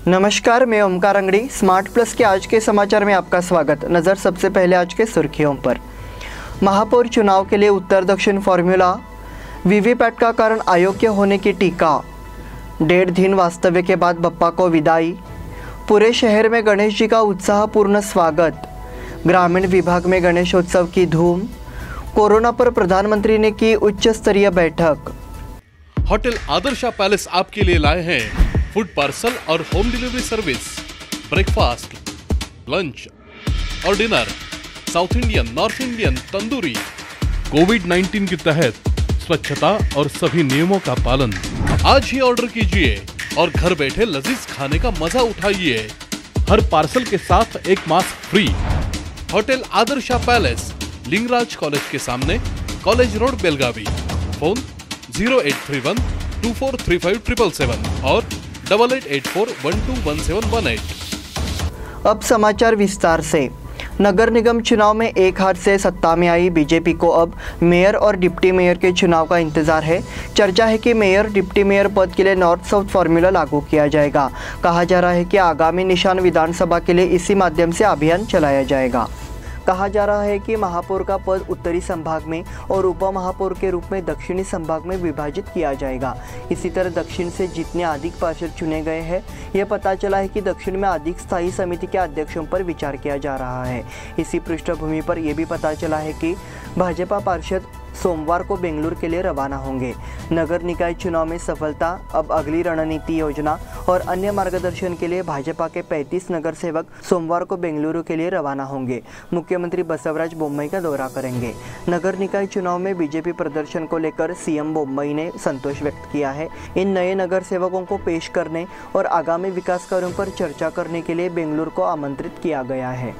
नमस्कार, मैं Omkar Angadi. Smart plus के आज के समाचार में आपका स्वागत। नज़र सबसे पहले आज के सुर्खियों पर। महापौर चुनाव के लिए उत्तर दक्षिण फॉर्मूला, वीवीपैट का कारण अयोग्य होने की टीका, 1.5 दिन वास्तव्य के बाद बप्पा को विदाई, पूरे शहर में गणेश जी का उत्साहपूर्ण स्वागत, ग्रामीण विभाग में गणेशोत्सव की धूम, कोरोना पर प्रधानमंत्री ने की उच्च स्तरीय बैठक। होटल आदर्शा पैलेस आपके लिए लाए हैं फूड पार्सल और home delivery service, breakfast, lunch और dinner, south Indian, north Indian, tandoori. कोविड-19 के तहत स्वच्छता और सभी नियमों का पालन। आज ही ऑर्डर कीजिए और घर बैठे लजीज खाने का मजा उठाइए। हर पार्सल के साथ एक mask free. Hotel Adarsha palace, Lingaraj college के सामने, कॉलेज रोड, बेलगावी। फोन 0831 243577 और 8884121718। अब समाचार विस्तार से। नगर निगम चुनाव में एक हार से सत्ता में आई बीजेपी को अब मेयर और डिप्टी मेयर के चुनाव का इंतजार है। चर्चा है कि मेयर डिप्टी मेयर पद के लिए नॉर्थ साउथ फॉर्मूला लागू किया जाएगा। कहा जा रहा है कि आगामी निशान विधानसभा के लिए इसी माध्यम से अभियान चलाया जाएगा। कहा जा रहा है कि महापौर का पद उत्तरी संभाग में और उप महापौर के रूप में दक्षिणी संभाग में विभाजित किया जाएगा। इसी तरह दक्षिण से जितने अधिक पार्षद चुने गए हैं, यह पता चला है कि दक्षिण में अधिक स्थायी समिति के अध्यक्षों पर विचार किया जा रहा है। इसी पृष्ठभूमि पर यह भी पता चला है कि भाजपा पार्षद सोमवार को बेंगलुरु के लिए रवाना होंगे। नगर निकाय चुनाव में सफलता, अब अगली रणनीति योजना और अन्य मार्गदर्शन के लिए भाजपा के 35 नगर सेवक सोमवार को बेंगलुरु के लिए रवाना होंगे। मुख्यमंत्री बसवराज बोम्मई का दौरा करेंगे। नगर निकाय चुनाव में बीजेपी प्रदर्शन को लेकर सीएम बोम्मई ने संतोष व्यक्त किया है। इन नए नगर सेवकों को पेश करने और आगामी विकास कार्यों पर चर्चा करने के लिए बेंगलुरु को आमंत्रित किया गया है।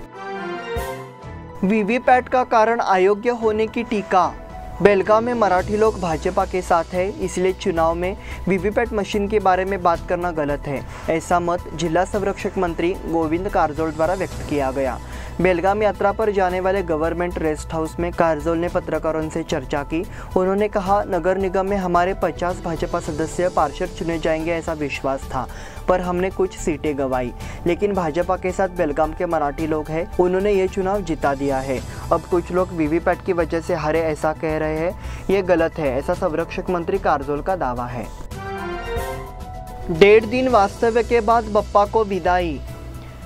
वीवीपैट का कारण अयोग्य होने की टीका। बेलगाव में मराठी लोग भाजपा के साथ है, इसलिए चुनाव में वीवीपैट मशीन के बारे में बात करना गलत है। ऐसा मत जिला संरक्षक मंत्री गोविंद कारजोल द्वारा व्यक्त किया गया। बेलगाम यात्रा पर जाने वाले गवर्नमेंट रेस्ट हाउस में कारजोल ने पत्रकारों से चर्चा की। उन्होंने कहा, नगर निगम में हमारे 50 भाजपा सदस्य पार्षद चुने जाएंगे ऐसा विश्वास था, पर हमने कुछ सीटें गंवाई। लेकिन भाजपा के साथ बेलगाम के मराठी लोग हैं, उन्होंने ये चुनाव जिता दिया है। अब कुछ लोग वीवीपैट की वजह से हारे ऐसा कह रहे हैं, ये गलत है, ऐसा संरक्षक मंत्री कारजोल का दावा है। 1.5 दिन वास्तव्य के बाद बप्पा को विदाई।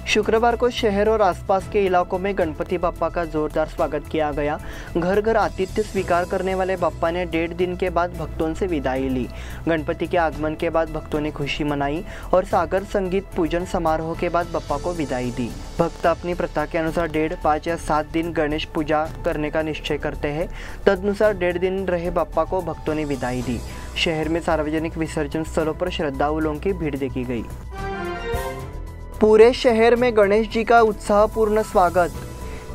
शुक्रवार को शहर और आसपास के इलाकों में गणपति बप्पा का जोरदार स्वागत किया गया। घर घर आतिथ्य स्वीकार करने वाले बप्पा ने 1.5 दिन के बाद भक्तों से विदाई ली। गणपति के आगमन के बाद भक्तों ने खुशी मनाई और सागर संगीत पूजन समारोह के बाद बप्पा को विदाई दी। भक्त अपनी प्रथा के अनुसार 1.5, 5 या 7 दिन गणेश पूजा करने का निश्चय करते हैं। तदनुसार 1.5 दिन रहे बप्पा को भक्तों ने विदाई दी। शहर में सार्वजनिक विसर्जन स्थलों पर श्रद्धालुओं की भीड़ देखी गई। पूरे शहर में गणेश जी का उत्साहपूर्ण स्वागत।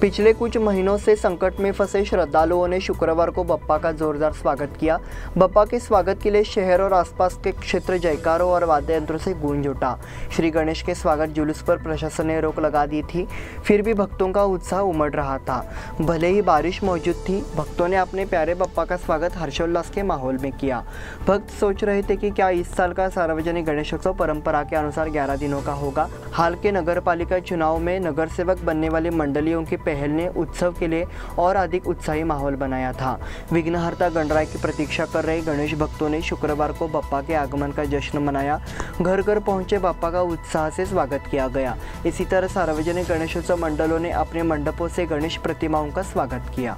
पिछले कुछ महीनों से संकट में फंसे श्रद्धालुओं ने शुक्रवार को बप्पा का जोरदार स्वागत किया। बप्पा के स्वागत के लिए शहर और आसपास के क्षेत्र जयकारों और वाद्य यंत्रों से गूंज उठा। श्री गणेश के स्वागत जुलूस पर प्रशासन ने रोक लगा दी थी, फिर भी भक्तों का उत्साह उमड़ रहा था। भले ही बारिश मौजूद थी, भक्तों ने अपने प्यारे बप्पा का स्वागत हर्षोल्लास के माहौल में किया। भक्त सोच रहे थे कि क्या इस साल का सार्वजनिक गणेशोत्सव परंपरा के अनुसार 11 दिनों का होगा। हाल के नगर पालिका चुनाव में नगर सेवक बनने वाली मंडलियों की पहल ने उत्सव के लिए और अधिक उत्साही माहौल बनाया था। विघ्नहर्ता गणराय की प्रतीक्षा कर रहे गणेश भक्तों ने शुक्रवार को बप्पा के आगमन का जश्न मनाया। घर घर पहुंचे बप्पा का उत्साह से स्वागत किया गया। इसी तरह सार्वजनिक गणेशोत्सव मंडलों ने अपने मंडपों से गणेश प्रतिमाओं का स्वागत किया।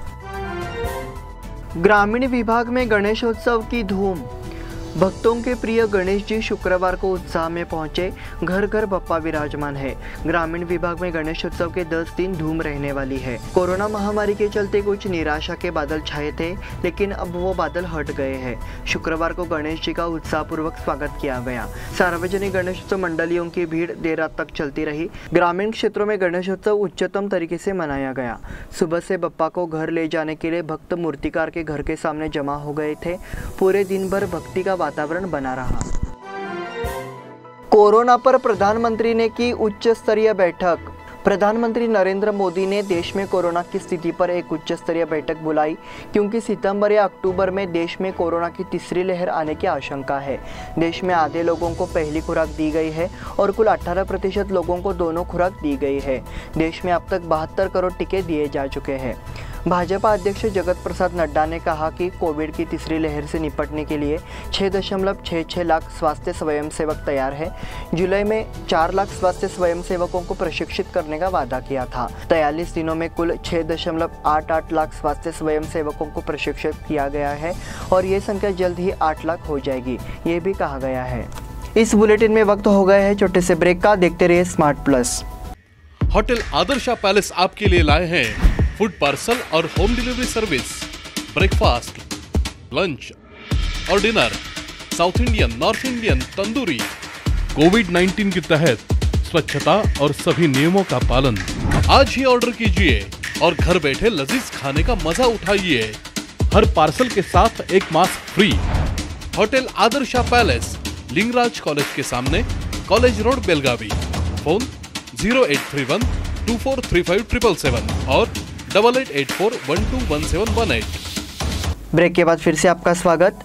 ग्रामीण विभाग में गणेशोत्सव की धूम। भक्तों के प्रिय गणेश जी शुक्रवार को उत्साह में पहुंचे। घर घर बप्पा विराजमान है। ग्रामीण विभाग में गणेशोत्सव के 10 दिन धूम रहने वाली है। कोरोना महामारी के चलते कुछ निराशा के बादल छाए थे, लेकिन अब वो बादल हट गए हैं। शुक्रवार को गणेश जी का उत्साहपूर्वक स्वागत किया गया। सार्वजनिक गणेशोत्सव मंडलियों की भीड़ देर रात तक चलती रही। ग्रामीण क्षेत्रों में गणेशोत्सव उच्चतम तरीके से मनाया गया। सुबह से बप्पा को घर ले जाने के लिए भक्त मूर्तिकार के घर के सामने जमा हो गए थे। पूरे दिन भर भक्ति का वातावरण बना रहा। कोरोना पर प्रधानमंत्री ने की उच्च स्तरीय बैठक। प्रधानमंत्री नरेंद्र मोदी ने देश में कोरोना की स्थिति पर एक उच्च स्तरीय बैठक बुलाई क्योंकि सितंबर या अक्टूबर में देश में कोरोना की तीसरी लहर आने की आशंका है। देश में आधे लोगों को पहली खुराक दी गई है और कुल 18% लोगों को दोनों खुराक दी गई है। देश में अब तक 72 करोड़ टीके दिए जा चुके हैं। भाजपा अध्यक्ष जगत प्रसाद नड्डा ने कहा कि कोविड की तीसरी लहर से निपटने के लिए 6.66 लाख स्वास्थ्य स्वयंसेवक तैयार है। जुलाई में 4 लाख स्वास्थ्य स्वयंसेवकों को प्रशिक्षित करने का वादा किया था। 43 दिनों में कुल 6.88 लाख स्वास्थ्य स्वयंसेवकों को प्रशिक्षित किया गया है और ये संख्या जल्द ही 8 लाख हो जाएगी, ये भी कहा गया है। इस बुलेटिन में वक्त हो गया है छोटे से ब्रेक का। देखते रहिए smart plus. Hotel Adarsha palace आपके लिए लाए हैं फूड पार्सल और home delivery service, breakfast, lunch और dinner, south Indian, north Indian, tandoori. कोविड-19 के तहत स्वच्छता और सभी नियमों का पालन। आज ही ऑर्डर कीजिए और घर बैठे लजीज खाने का मजा उठाइए। हर पार्सल के साथ एक mask free. Hotel Adarsha palace, Lingaraj college के सामने, कॉलेज रोड, बेलगावी। फोन 0831 243577 और 8884121718। ब्रेक के बाद फिर से आपका स्वागत।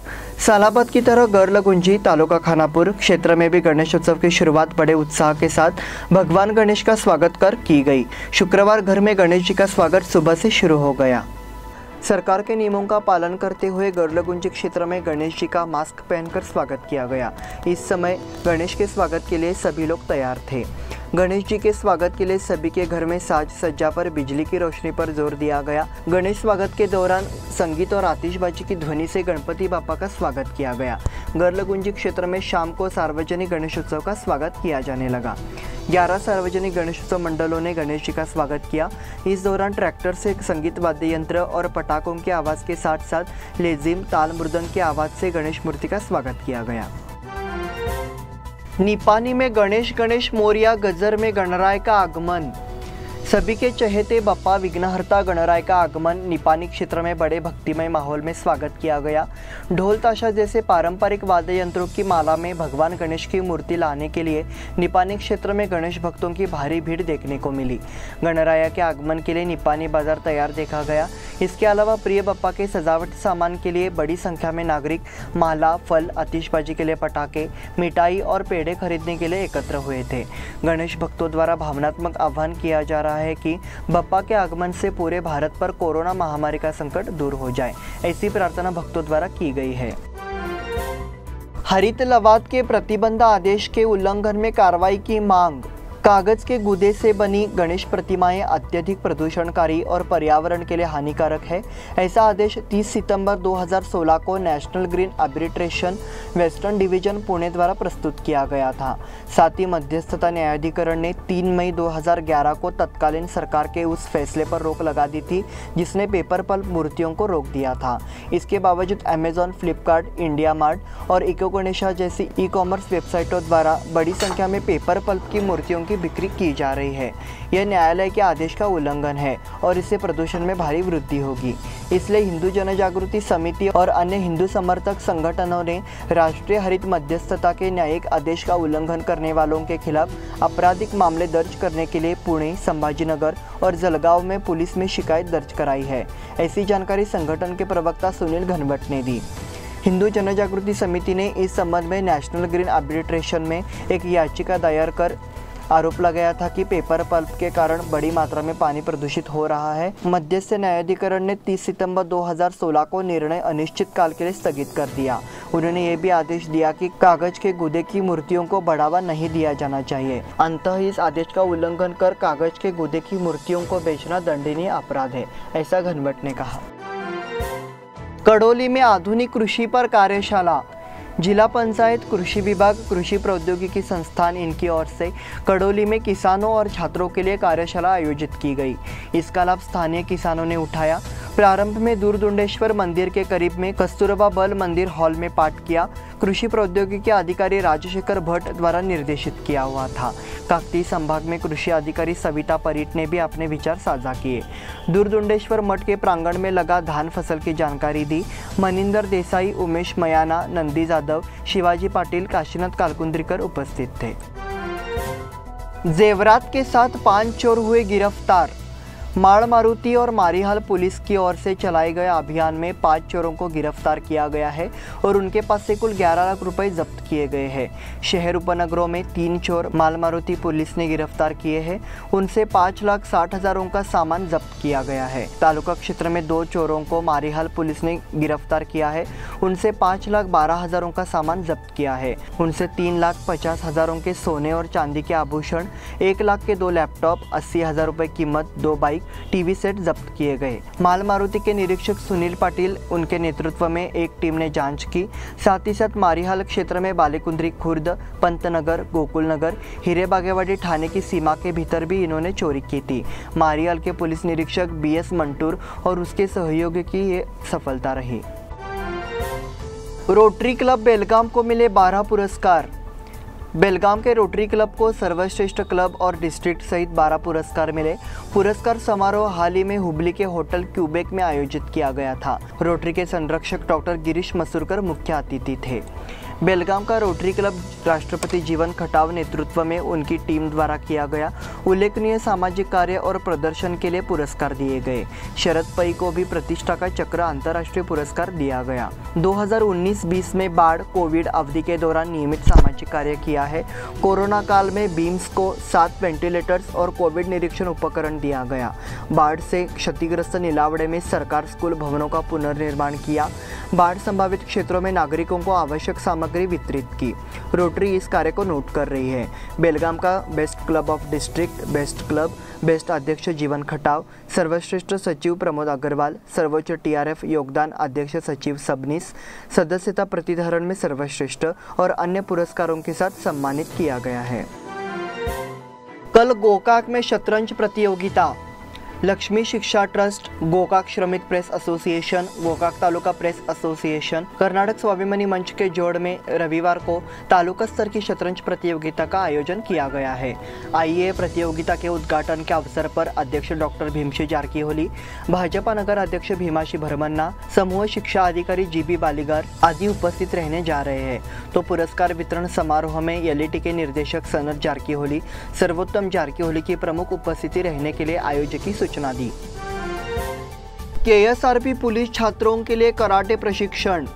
सालाबाद की तरह गर्लगुंजी तालुका खानापुर क्षेत्र में भी गणेश उत्सव की शुरुआत बड़े उत्साह के साथ भगवान गणेश का स्वागत कर की गई। शुक्रवार घर में गणेश जी का स्वागत सुबह से शुरू हो गया। सरकार के नियमों का पालन करते हुए गर्लगुंजी क्षेत्र में गणेश जी का मास्क पहनकर स्वागत किया गया। इस समय गणेश के स्वागत के लिए सभी लोग तैयार थे। गणेश जी के स्वागत के लिए सभी के घर में साज सज्जा पर बिजली की रोशनी पर जोर दिया गया। गणेश स्वागत के दौरान संगीत और आतिशबाजी की ध्वनि से गणपति बापा का स्वागत किया गया। गर्लगुंजी क्षेत्र में शाम को सार्वजनिक गणेश उत्सव का स्वागत किया जाने लगा। 11 सार्वजनिक गणेश उत्सव मंडलों ने गणेश जी का स्वागत किया। इस दौरान ट्रैक्टर से संगीत वाद्य यंत्र और पटाखों की आवाज़ के साथ साथ लेजिम, ताल, मृदंग की आवाज़ से गणेश मूर्ति का स्वागत किया गया। निपानी में गणेश मोरिया गजर में गणराय का आगमन। सभी के चहेते बप्पा विघ्नहर्ता गणराय का आगमन निपानी क्षेत्र में बड़े भक्तिमय माहौल में स्वागत किया गया। ढोल ताशा जैसे पारंपरिक वाद्य यंत्रों की माला में भगवान गणेश की मूर्ति लाने के लिए निपानी क्षेत्र में गणेश भक्तों की भारी भीड़ देखने को मिली। गणराया के आगमन के लिए निपानी बाजार तैयार देखा गया। इसके अलावा प्रिय बप्पा के सजावटी सामान के लिए बड़ी संख्या में नागरिक माला, फल, आतिशबाजी के लिए पटाखे, मिठाई और पेड़े खरीदने के लिए एकत्र हुए थे। गणेश भक्तों द्वारा भावनात्मक आह्वान किया जा रहा है कि बप्पा के आगमन से पूरे भारत पर कोरोना महामारी का संकट दूर हो जाए, ऐसी प्रार्थना भक्तों द्वारा की गई है। हरित लवाद के प्रतिबंध आदेश के उल्लंघन में कार्रवाई की मांग। कागज के गुदे से बनी गणेश प्रतिमाएं अत्यधिक प्रदूषणकारी और पर्यावरण के लिए हानिकारक है, ऐसा आदेश 30 सितंबर 2016 को national green arbitration western division Pune द्वारा प्रस्तुत किया गया था। साथ ही मध्यस्थता न्यायाधिकरण ने 3 मई 2011 को तत्कालीन सरकार के उस फैसले पर रोक लगा दी थी जिसने पेपर पल्प मूर्तियों को रोक दिया था। इसके बावजूद अमेजॉन, फ्लिपकार्ट, इंडिया मार्ट और इको गणेशा जैसी ई कॉमर्स वेबसाइटों द्वारा बड़ी संख्या में पेपर पल्प की मूर्तियों की बिक्री की जा रही है। यह न्यायालय के आदेश का उल्लंघन है और इससे प्रदूषण में भारी वृद्धि होगी। इसलिए हिंदू जनजागृति समिति और अन्य हिंदू समर्थक संगठनों ने राष्ट्रीय हरित मध्यस्थता के न्यायिक आदेश का उल्लंघन करने वालों के खिलाफ आपराधिक मामले दर्ज करने के लिए पुणे, संभाजीनगर और जलगांव में पुलिस में शिकायत दर्ज कराई है। ऐसी जानकारी संगठन के प्रवक्ता सुनील घनवट ने दी। हिंदू जनजागृति समिति ने इस संबंध में नेशनल ग्रीन आर्बिट्रेशन में एक याचिका दायर कर आरोप लगाया था कि पेपर पल्प के कारण बड़ी मात्रा में पानी प्रदूषित हो रहा है। मध्यस्थ न्यायाधिकरण ने 30 सितंबर 2016 को निर्णय अनिश्चित काल के लिए स्थगित कर दिया। उन्होंने ये भी आदेश दिया कि कागज के गुदे की मूर्तियों को बढ़ावा नहीं दिया जाना चाहिए। अंततः इस आदेश का उल्लंघन कर कागज के गुदे की मूर्तियों को बेचना दंडनीय अपराध है, ऐसा घनवट ने कहा। कड़ोली में आधुनिक कृषि पर कार्यशाला। जिला पंचायत, कृषि विभाग, कृषि प्रौद्योगिकी संस्थान इनकी ओर से कड़ोली में किसानों और छात्रों के लिए कार्यशाला आयोजित की गई। इसका लाभ स्थानीय किसानों ने उठाया। प्रारंभ में दूरदुंडेश्वर मंदिर के करीब में कस्तूरबा बल मंदिर हॉल में पाठ किया। कृषि प्रौद्योगिकी अधिकारी राजशेखर भट्ट द्वारा निर्देशित किया हुआ था। काकती संभाग में कृषि अधिकारी सविता परीट ने भी अपने विचार साझा किए। दूरदुंडेश्वर मठ के प्रांगण में लगा धान फसल की जानकारी दी। मनिंदर देसाई, उमेश मयाना, नंदी जाधव, शिवाजी पाटिल, काशीनाथ कालकुंद्रीकर उपस्थित थे। जेवरात के साथ 5 चोर हुए गिरफ्तार। माड़ मारुति और मारीहाल पुलिस की ओर से चलाए गए अभियान में 5 चोरों को गिरफ्तार किया गया है और उनके पास से कुल 11 लाख रुपए जब्त किए गए हैं। शहर उपनगरों में 3 चोर माल मारुति पुलिस ने गिरफ्तार किए हैं। उनसे 5,60,000 का सामान जब्त किया गया है। तालुका क्षेत्र में 2 चोरों को मारीहाल पुलिस ने गिरफ्तार किया है। उनसे 5,12,000 का सामान जब्त किया है। उनसे 3,50,000 के सोने और चांदी के आभूषण, 1 लाख के 2 लैपटॉप, 80,000 रुपए कीमत 2 बाइक, टीवी सेट जब्त किए गए। माल मारुति के निरीक्षक सुनील पाटिल उनके नेतृत्व में एक टीम ने जांच की। साथ ही साथ मारीहाल क्षेत्र में बालेकुंद्री खुर्द, पंतनगर, गोकुल नगर, हीरे बागेवाड़ी थाने की सीमा के भीतर भी इन्होंने चोरी की थी। मारीहाल के पुलिस निरीक्षक BS मंटूर और उसके सहयोगी की ये सफलता रही। रोटरी क्लब बेलगाम को मिले 12 पुरस्कार। बेलगाम के रोटरी क्लब को सर्वश्रेष्ठ क्लब और डिस्ट्रिक्ट सहित 12 पुरस्कार मिले। पुरस्कार समारोह हाल ही में हुबली के होटल क्यूबेक में आयोजित किया गया था। रोटरी के संरक्षक डॉक्टर गिरीश मसूरकर मुख्य अतिथि थे। बेलगाम का रोटरी क्लब राष्ट्रपति जीवन खटाव नेतृत्व में उनकी टीम द्वारा किया गया उल्लेखनीय सामाजिक कार्य और प्रदर्शन के लिए पुरस्कार दिए गए। शरद पई को भी प्रतिष्ठा का चक्र अंतर्राष्ट्रीय पुरस्कार दिया गया। 2019-20 में बाढ़ कोविड अवधि के दौरान नियमित सामाजिक कार्य किया है। कोरोना काल में बीम्स को 7 वेंटिलेटर्स और कोविड निरीक्षण उपकरण दिया गया। बाढ़ से क्षतिग्रस्त नीलावड़े में सरकार स्कूल भवनों का पुनर्निर्माण किया। बाढ़ संभावित क्षेत्रों में नागरिकों को आवश्यक सामग्री वितरित की। रोटरी इस कार्य को नोट कर रही है। बेलगाम का best club of district, best club, best अध्यक्ष जीवन खटाव, सर्वश्रेष्ठ सचिव प्रमोद अग्रवाल, सर्वोच्च TRF योगदान अध्यक्ष सचिव सबनीस, सदस्यता प्रतिधारण में सर्वश्रेष्ठ और अन्य पुरस्कारों के साथ सम्मानित किया गया है। कल गोकाक में शतरंज प्रतियोगिता। लक्ष्मी शिक्षा ट्रस्ट, गोकाक श्रमिक press association, Gokak taluka press association, Karnataka स्वाभिमानी मंच के जोड़ में रविवार को तालुका स्तर की शतरंज प्रतियोगिता का आयोजन किया गया है। आइए प्रतियोगिता के उद्घाटन के अवसर पर अध्यक्ष डॉक्टर भीमशी जारकीहोली, भाजपा नगर अध्यक्ष भीमाशी भरमन्ना, समूह शिक्षा अधिकारी GB बालीगार आदि उपस्थित रहने जा रहे हैं। तो पुरस्कार वितरण समारोह में LET के निर्देशक सनत जारकीहोली, सर्वोत्तम जारकीहोली की प्रमुख उपस्थिति रहने के लिए आयोजक की सूचना दी। KSRP पुलिस छात्रों के लिए कराटे प्रशिक्षण।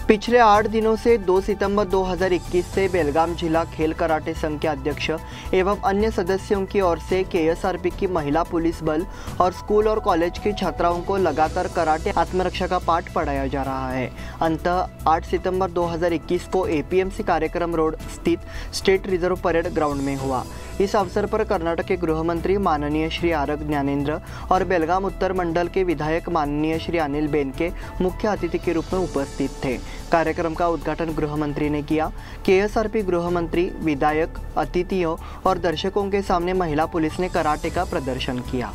पिछले 8 दिनों से 2 सितंबर 2021 से बेलगाम जिला खेल कराटे संघ के अध्यक्ष एवं अन्य सदस्यों की ओर से KSRP की महिला पुलिस बल और स्कूल और कॉलेज की छात्राओं को लगातार कराटे आत्मरक्षा का पाठ पढ़ाया जा रहा है। अंततः 8 सितंबर 2021 को APMC कार्यक्रम रोड स्थित स्टेट रिजर्व परेड ग्राउंड में हुआ। इस अवसर पर कर्नाटक के गृह मंत्री माननीय श्री आरग ज्ञानेंद्र और बेलगाम उत्तर मंडल के विधायक माननीय श्री अनिल बेनके मुख्य अतिथि के रूप में उपस्थित थे। कार्यक्रम का उद्घाटन गृह मंत्री ने किया। KSRP गृह मंत्री, विधायक, अतिथियों और दर्शकों के सामने महिला पुलिस ने कराटे का प्रदर्शन किया।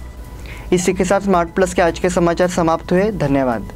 इसी के साथ स्मार्ट प्लस के आज के समाचार समाप्त हुए। धन्यवाद।